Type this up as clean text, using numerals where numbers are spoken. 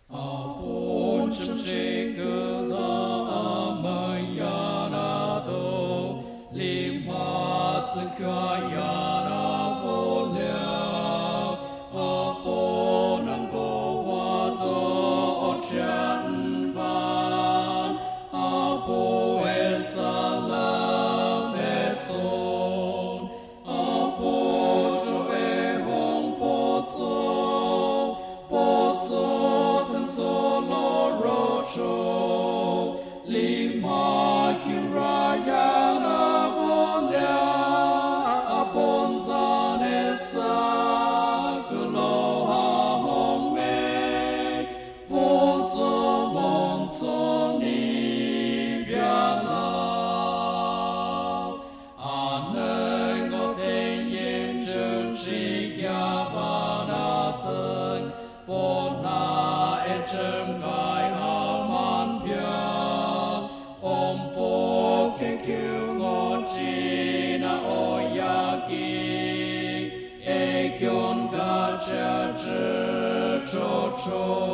阿本圣这个拉阿门亚那都，利玛子卡亚那不了，阿本能够化多真凡，阿不为萨拉贝宗，阿不就为红波宗，波宗腾索罗罗州，利玛金拉亚那不了，阿本萨内萨格罗哈蒙梅，波宗蒙宗尼别拉，阿能够天眼真是亚巴那登，波那也真该阿曼别，om波给救我吉那欧亚基，e kyun ga cha zhi cho cho。